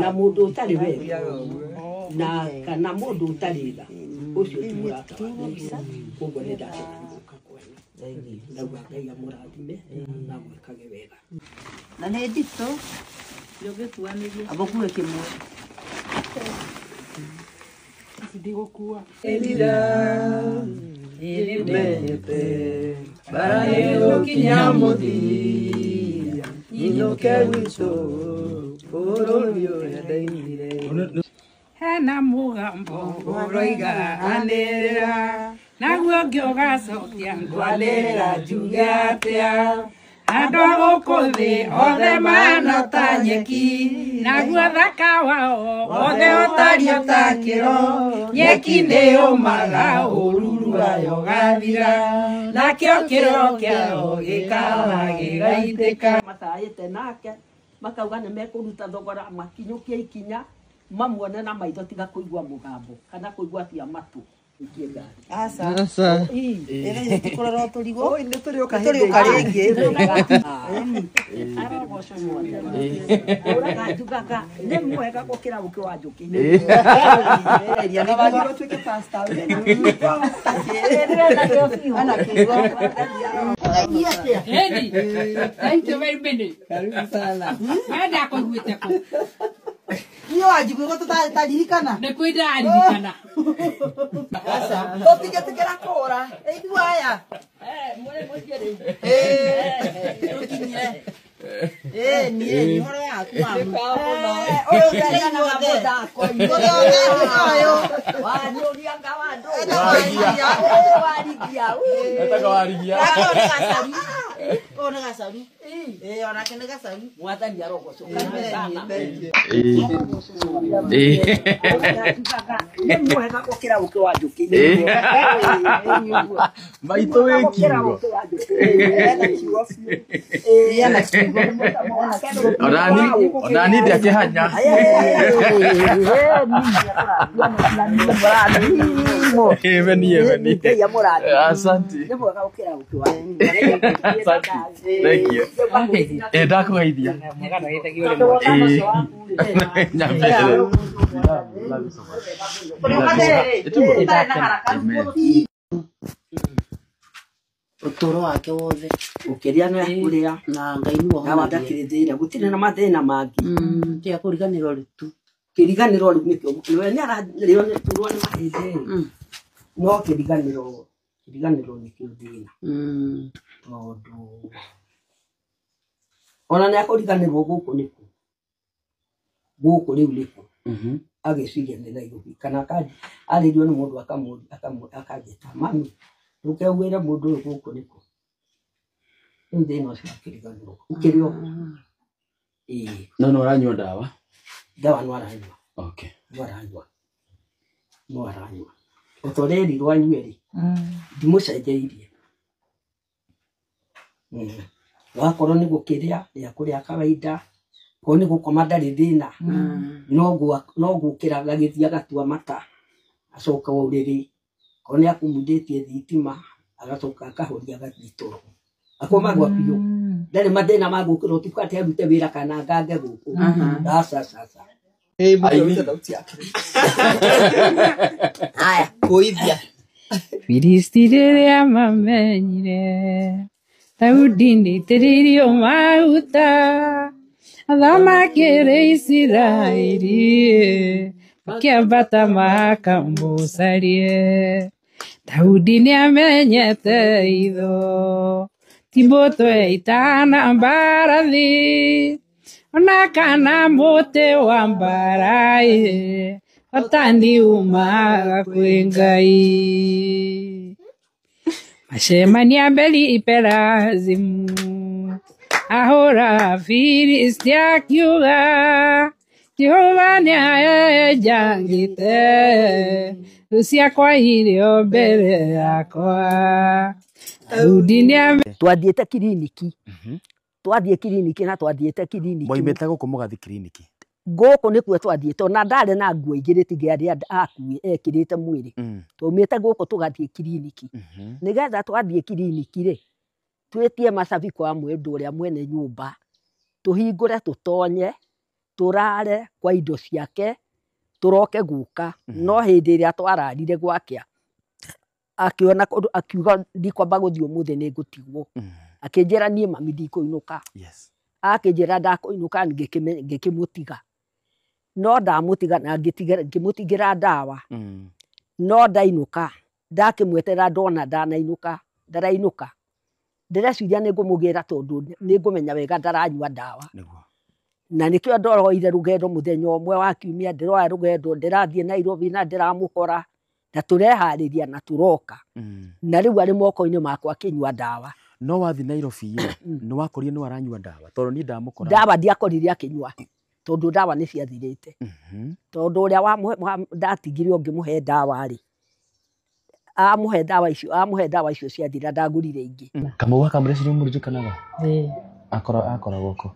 na mundu utari wega na kana mundu utari tha ucio ti murata koguo ni ndakuka kwena ndauga Ngai amurathime na mwikage wega na nä nditå abokuä kä mwe ndigukua menyete barayo kinya muthia inyuke witå bũrũri ũrĩa ndainire hena mũgambo ũroiganĩrĩra naguo ngĩũgacokia ngwanĩrĩra njuge atĩa andũ a gũkũ thĩ othe mahana ta nyeki naguo thaka wao othe ũtario ta kĩro nyeki nĩyũmaga ũruru wayo ũgathira nakĩo kĩro kĩao gĩkara gĩgaitĩka matayĩte nake makauga nĩ mekũruta thogora makinyũkie ikinya mamuone na maitho tiga kũigua mũgambo kana kũigua tia matũ aca tũkorwo tũrigo tũrĩũka rĩngĩ ũraga njugaga nĩ mwega gũkĩra ũkĩ wa njũkĩ Thank you very much. Karibu sana. Baada kuiguite ku. Niyo ajibu ko tutaririkana. Ne kuidaririkana. Asa. Totige tegera kora. Iguaya. Mure mujere. Rukinye. Ni horo ya kuamu. Oyo gari na boda ko. Oyo Wa nyoria ngawando. warigia. Nataka warigia. Ona gasaru. Ona kene gasaru. Mwathani arogoco. Nĩ mwega gũkĩra ũkĩ wa njũkĩ. Maitũ wĩ kiugo. Onani ndĩakĩhanya. Eveni. Asante. Nĩ mwega gũkĩra ũkĩ wa Asante. Thank you. Ndakũgeithia. Nyambere. Utoro wake wothe ũkĩrĩa no kũrĩa na Ngai nĩ na wandakĩrĩthĩra gũtirĩ na mathĩna mangĩ tia kũriganĩrwo ritu kĩriganĩro rĩu nĩkĩo nĩ ararĩo nĩ turwo nĩ mahĩndĩ no kĩriganĩro nĩkĩo thĩna tondũ ona nĩ akũriganĩrwo gũkũ rĩu nĩkũ agĩciria nĩ Nairobi kana arĩrio nĩ mũndũ akanjĩta mami ndũkeugĩre mũndũ ũyũ gũkũ nĩkũ rĩu thĩna ũcio akĩriganĩrwo ũkĩrĩ o No ũranyua ndawa? ndawa no aranyua. Okay. No aranyua ũtorerirwo anyue-rĩ ndimũcenjeirie wakorwo nĩ gũkĩrĩa rĩa kũrĩa kawaida ko nĩ gũkoma ndarĩ thĩna no gũkĩra gagĩthiĩ agatua mata acoka ũrĩrĩ ko nĩ akumundĩtie thitima agacoka akahoria agathiĩ toro akomagwa biũ ndarĩ mathĩna ma gũkĩra ũtukũ atĩ arute wĩra kana ngange gũkũ aca haya kuithia Filisti rĩrĩa mamenyire Daudi nĩitĩrĩirio maguta athamakĩre Isiraeli makĩambata makamũcarie Daudi nĩamenyete itho timbũtwe itana mbarathi ona kana mũtĩ wa mbara otani umaga kwĩ Ngai. Macemania Beli Perazimu ahũra Filisti akiuga Jehova nĩaenjangĩte thũ ciakwa irio mbere yakwa. Daudi twathiĩte kiriniki na twathiĩte kiriniki Moimĩte gũkũ mũgathi kiriniki. Gũkũ nĩkuo twathiĩte ona ndarĩ na nguo igĩrĩ tiga arĩa ekĩrĩte mwĩrĩ. Twaumĩte gũkũ tũgathiĩ kiriniki. Nĩgetha twathiĩ kiriniki rĩ twĩtie macabi kwa mũndũ ũrĩa mwene nyũmba tũhingũre tũtonye tũrare kwa indo ciake tũroke gũka. No hĩndĩ ĩrĩa twararire gwakĩa akiona akiuga ndikwamba gũthiĩ ũmũthĩ nĩngũtigwo. Akĩnjĩra niĩ mami ndikũinũka. Akĩnjĩra ndakũinũka ngĩkĩmũtiga. No ndamũtiga na ngĩmũtigĩra ndawa. No ndainũka ndakĩmwetera ndona ndanainũka ndarainũka. Ndĩreciria nĩngũmũgĩra tondũ nĩngũmenya wega ndaranyua ndawa. Na nĩkĩo ndoroire rũgendo mũthenya ũmwe wa kiumia ndĩroya rũgendo ndĩrathiĩ Nairobi na ndĩramũkora na tũreharĩria na tũroka. Na rĩu arĩ moko-inĩ makwa akĩnyua ndawa. No wathi Nairobi nĩwakorire nĩ waranyua ndawa tondũ niĩ ndamũkora. Ndawa ndiakorire akĩnyua tondũ ndawa nĩciathirĩte. Tondũ ũrĩa ndatigire ũngĩmũhe ndawa rĩ amũhe ndawa icio ciathira ndagũrire ingĩ. Kamau gaka mreciria mũririkanaga? Akoragwo kũ?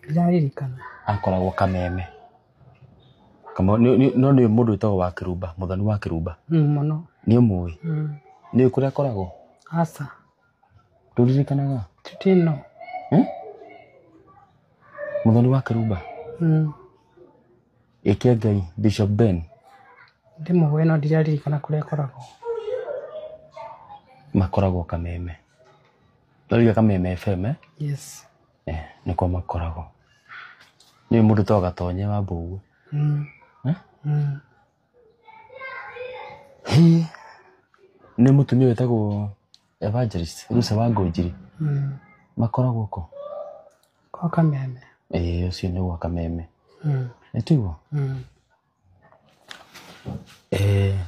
Ndaririkana. Akoragwo Kameme. Kamau no nĩ mũndũ wĩtagwo wa Kĩrumba, mũthoni wa Kĩrumba. Mũno. Nĩ ũmũĩ? Nĩ kũrĩa akoragwo? Aca. Ndũririkanaga? Tutino. Mũthoni wa Kĩrumba. Ĩke Ngai Bishop Ben. Ndĩmũĩ no ndiraririkana kũrĩa akoragwo. Makoragwo Kameme. Ndoriga Kameme FM. Yes. Nĩkuo makoragwo. Nĩ mũndũ to Gatonye wa Mbũgu. Nĩ mũtumia wĩtagwo Evangelist Rusa wa Ngũnjiri. Makoragwo kũ? Kwa Kameme. Ũcio nĩ gwa Kameme. Nĩtiguo?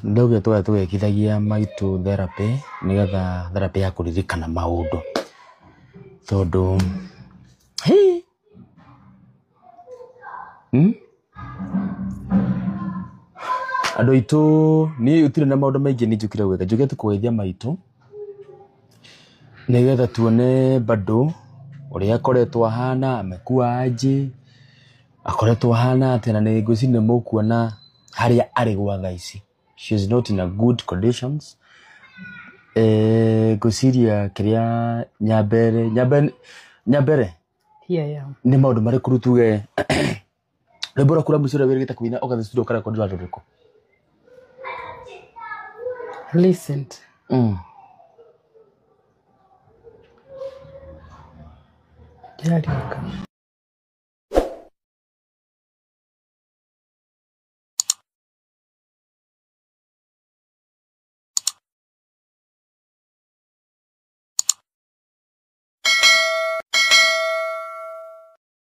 Ndauga tũgekithagia maitũ therapy nĩgetha therapy ya kũririkana maũndũ. Tondũ andũ aitũ niĩ ũtirĩ na maũndũ maingĩ nĩ njũkire gwĩka. Njũkĩte kũgeithia maitũ nĩgetha tuone bado ũrĩa akoretwo ahana amekuwa aje akoretwo ahana atĩ na nĩ ngwĩciria mũkuona harĩa arĩ gwa thaa ici. She is not in a good conditions. Ngwĩciria kĩrĩa Nyambere nĩ maũndũ marĩkũ rĩu tuge rwĩmbo rwaku rwa mũico rũrĩa wĩrĩgĩte kũina ũgathiĩ studio ũkarekodi rwa rũrĩkũ? Listened. Ndiririkana.